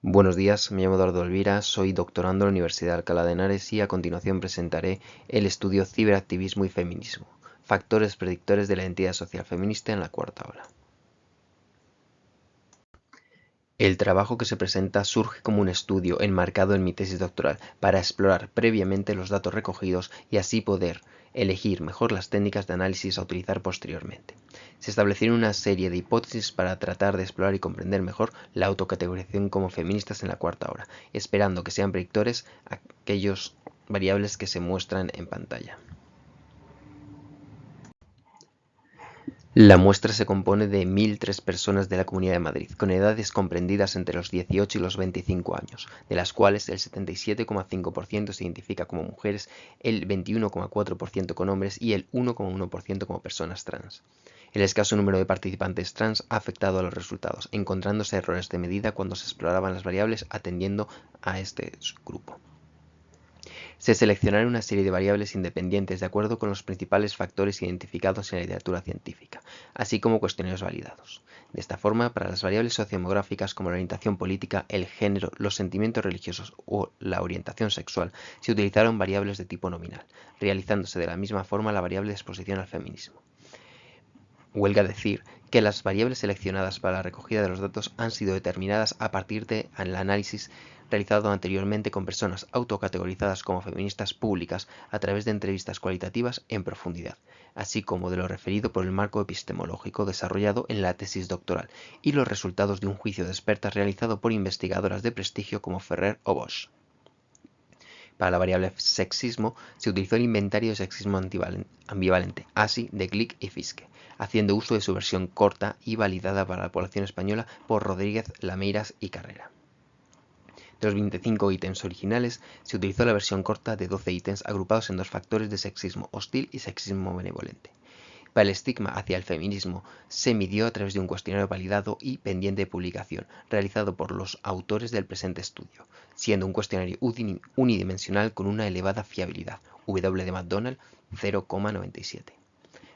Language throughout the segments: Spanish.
Buenos días, me llamo Eduardo Elvira, soy doctorando en la Universidad de Alcalá de Henares y a continuación presentaré el estudio Ciberactivismo y Feminismo, factores predictores de la identidad social feminista en la cuarta ola. El trabajo que se presenta surge como un estudio enmarcado en mi tesis doctoral para explorar previamente los datos recogidos y así poder elegir mejor las técnicas de análisis a utilizar posteriormente. Se establecieron una serie de hipótesis para tratar de explorar y comprender mejor la autocategorización como feministas en la cuarta ola, esperando que sean predictores aquellos variables que se muestran en pantalla. La muestra se compone de 1.003 personas de la Comunidad de Madrid, con edades comprendidas entre los 18 y los 25 años, de las cuales el 77,5% se identifica como mujeres, el 21,4% con hombres y el 1,1% como personas trans. El escaso número de participantes trans ha afectado a los resultados, encontrándose errores de medida cuando se exploraban las variables atendiendo a este grupo. Se seleccionaron una serie de variables independientes de acuerdo con los principales factores identificados en la literatura científica, así como cuestionarios validados. De esta forma, para las variables sociodemográficas como la orientación política, el género, los sentimientos religiosos o la orientación sexual, se utilizaron variables de tipo nominal, realizándose de la misma forma la variable de exposición al feminismo. Huelga decir que las variables seleccionadas para la recogida de los datos han sido determinadas a partir del análisis realizado anteriormente con personas autocategorizadas como feministas públicas a través de entrevistas cualitativas en profundidad, así como de lo referido por el marco epistemológico desarrollado en la tesis doctoral y los resultados de un juicio de expertas realizado por investigadoras de prestigio como Ferrer o Bosch. Para la variable sexismo se utilizó el inventario de sexismo ambivalente, ASI, de Glick y Fiske, haciendo uso de su versión corta y validada para la población española por Rodríguez, Lameiras y Carrera. De los 25 ítems originales, se utilizó la versión corta de 12 ítems agrupados en dos factores de sexismo hostil y sexismo benevolente. Para el estigma hacia el feminismo se midió a través de un cuestionario validado y pendiente de publicación, realizado por los autores del presente estudio, siendo un cuestionario unidimensional con una elevada fiabilidad, W de McDonald 0,97.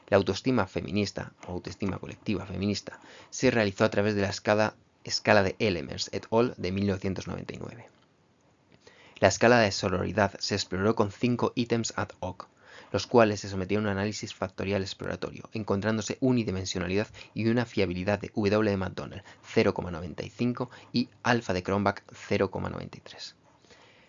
La autoestima feminista, o autoestima colectiva feminista, se realizó a través de la escala de Elemers et al. De 1999. La escala de sororidad se exploró con 5 ítems ad hoc, los cuales se sometieron a un análisis factorial exploratorio, encontrándose unidimensionalidad y una fiabilidad de W de McDonald 0,95 y alfa de Cronbach 0,93.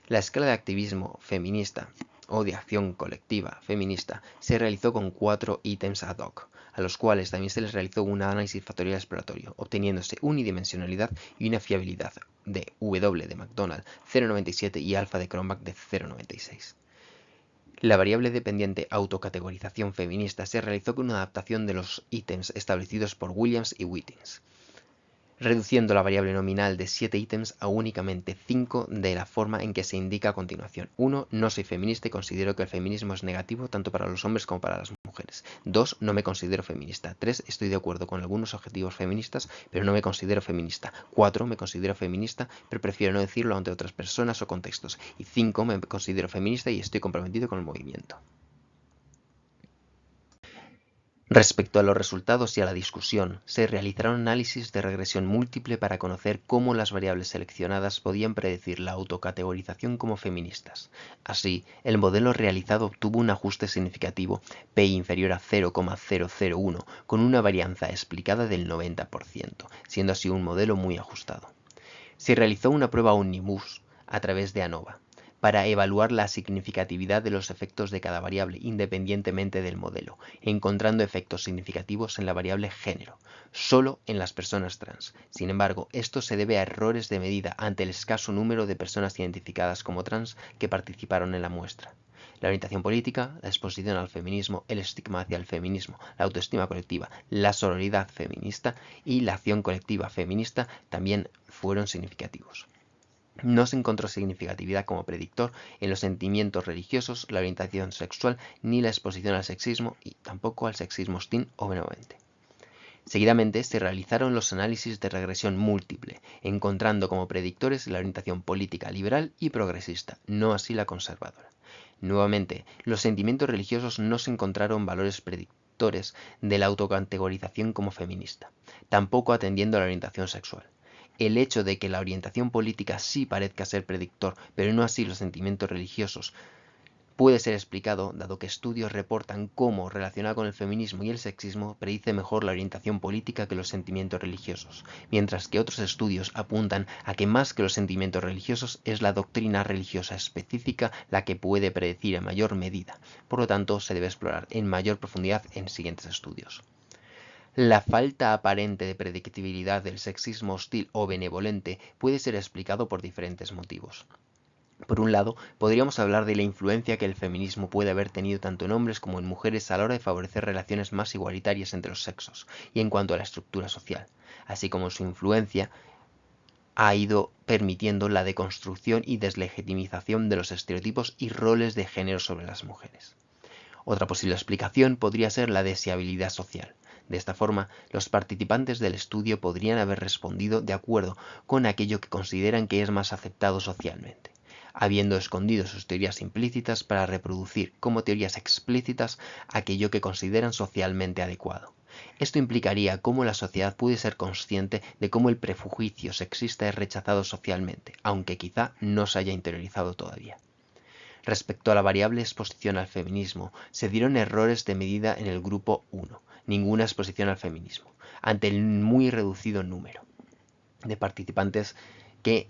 La escala de activismo feminista o de acción colectiva feminista se realizó con 4 ítems ad hoc, a los cuales también se les realizó un análisis factorial exploratorio, obteniéndose unidimensionalidad y una fiabilidad de W de McDonald 0,97 y alfa de Cronbach de 0,96. La variable dependiente autocategorización feminista se realizó con una adaptación de los ítems establecidos por Williams y Whitings, reduciendo la variable nominal de 7 ítems a únicamente 5 de la forma en que se indica a continuación. 1. No soy feminista y considero que el feminismo es negativo tanto para los hombres como para las mujeres. 2. No me considero feminista. 3. Estoy de acuerdo con algunos objetivos feministas, pero no me considero feminista. 4. Me considero feminista, pero prefiero no decirlo ante otras personas o contextos. Y 5. Me considero feminista y estoy comprometido con el movimiento. Respecto a los resultados y a la discusión, se realizaron análisis de regresión múltiple para conocer cómo las variables seleccionadas podían predecir la autocategorización como feministas. Así, el modelo realizado obtuvo un ajuste significativo P inferior a 0,001 con una varianza explicada del 90%, siendo así un modelo muy ajustado. Se realizó una prueba omnibus a través de ANOVA para evaluar la significatividad de los efectos de cada variable independientemente del modelo, encontrando efectos significativos en la variable género, solo en las personas trans. Sin embargo, esto se debe a errores de medida ante el escaso número de personas identificadas como trans que participaron en la muestra. La orientación política, la exposición al feminismo, el estigma hacia el feminismo, la autoestima colectiva, la sororidad feminista y la acción colectiva feminista también fueron significativos. No se encontró significatividad como predictor en los sentimientos religiosos, la orientación sexual, ni la exposición al sexismo y tampoco al sexismo hostil o benevolente. Seguidamente se realizaron los análisis de regresión múltiple, encontrando como predictores la orientación política liberal y progresista, no así la conservadora. Nuevamente, los sentimientos religiosos no se encontraron valores predictores de la autocategorización como feminista, tampoco atendiendo a la orientación sexual. el hecho de que la orientación política sí parezca ser predictor, pero no así los sentimientos religiosos, puede ser explicado dado que estudios reportan cómo, relacionado con el feminismo y el sexismo, predice mejor la orientación política que los sentimientos religiosos, mientras que otros estudios apuntan a que más que los sentimientos religiosos es la doctrina religiosa específica la que puede predecir en mayor medida. Por lo tanto, se debe explorar en mayor profundidad en siguientes estudios. La falta aparente de predictibilidad del sexismo hostil o benevolente puede ser explicado por diferentes motivos. Por un lado, podríamos hablar de la influencia que el feminismo puede haber tenido tanto en hombres como en mujeres a la hora de favorecer relaciones más igualitarias entre los sexos y en cuanto a la estructura social, así como su influencia ha ido permitiendo la deconstrucción y deslegitimización de los estereotipos y roles de género sobre las mujeres. Otra posible explicación podría ser la deseabilidad social. De esta forma, los participantes del estudio podrían haber respondido de acuerdo con aquello que consideran que es más aceptado socialmente, habiendo escondido sus teorías implícitas para reproducir como teorías explícitas aquello que consideran socialmente adecuado. Esto implicaría cómo la sociedad puede ser consciente de cómo el prejuicio sexista es rechazado socialmente, aunque quizá no se haya interiorizado todavía. Respecto a la variable exposición al feminismo, se dieron errores de medida en el grupo 1, ninguna exposición al feminismo, ante el muy reducido número de participantes que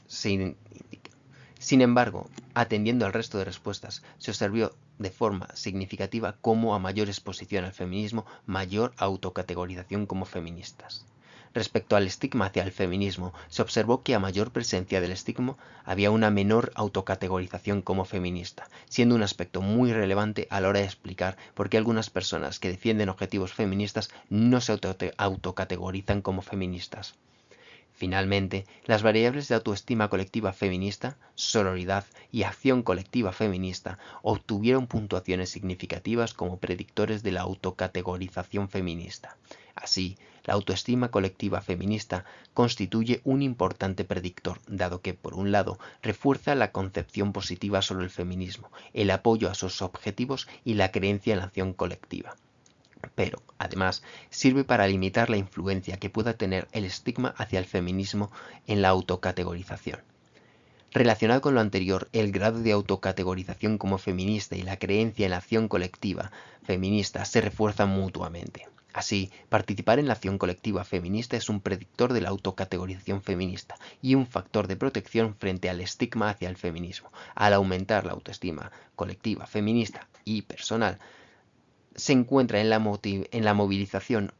se indica. Sin embargo, atendiendo al resto de respuestas, se observó de forma significativa cómo a mayor exposición al feminismo, mayor autocategorización como feministas. Respecto al estigma hacia el feminismo, se observó que a mayor presencia del estigma había una menor autocategorización como feminista, siendo un aspecto muy relevante a la hora de explicar por qué algunas personas que defienden objetivos feministas no se autocategorizan como feministas. Finalmente, las variables de autoestima colectiva feminista, sororidad y acción colectiva feminista obtuvieron puntuaciones significativas como predictores de la autocategorización feminista. Así, la autoestima colectiva feminista constituye un importante predictor, dado que, por un lado, refuerza la concepción positiva sobre el feminismo, el apoyo a sus objetivos y la creencia en la acción colectiva. Pero, además, sirve para limitar la influencia que pueda tener el estigma hacia el feminismo en la autocategorización. Relacionado con lo anterior, el grado de autocategorización como feminista y la creencia en la acción colectiva feminista se refuerzan mutuamente. Así, participar en la acción colectiva feminista es un predictor de la autocategorización feminista y un factor de protección frente al estigma hacia el feminismo. Al aumentar la autoestima colectiva feminista y personal, se encuentra en la movilización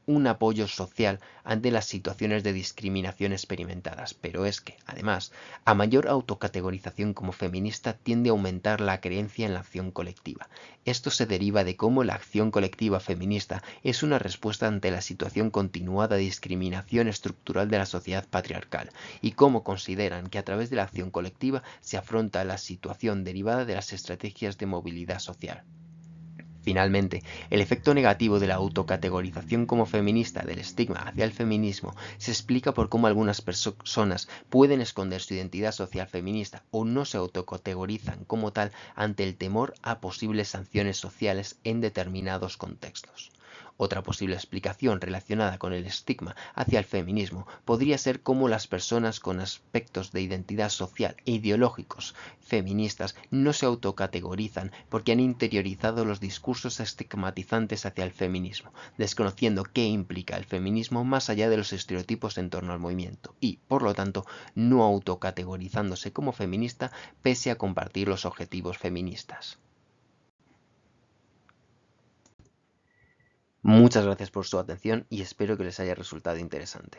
un apoyo social ante las situaciones de discriminación experimentadas, pero es que, además, a mayor autocategorización como feminista tiende a aumentar la creencia en la acción colectiva. Esto se deriva de cómo la acción colectiva feminista es una respuesta ante la situación continuada de discriminación estructural de la sociedad patriarcal, y cómo consideran que a través de la acción colectiva se afronta la situación derivada de las estrategias de movilidad social. Finalmente, el efecto negativo de la autocategorización como feminista del estigma hacia el feminismo se explica por cómo algunas personas pueden esconder su identidad social feminista o no se autocategorizan como tal ante el temor a posibles sanciones sociales en determinados contextos. Otra posible explicación relacionada con el estigma hacia el feminismo podría ser cómo las personas con aspectos de identidad social e ideológicos feministas no se autocategorizan porque han interiorizado los discursos estigmatizantes hacia el feminismo, desconociendo qué implica el feminismo más allá de los estereotipos en torno al movimiento y, por lo tanto, no autocategorizándose como feminista pese a compartir los objetivos feministas. Muchas gracias por su atención y espero que les haya resultado interesante.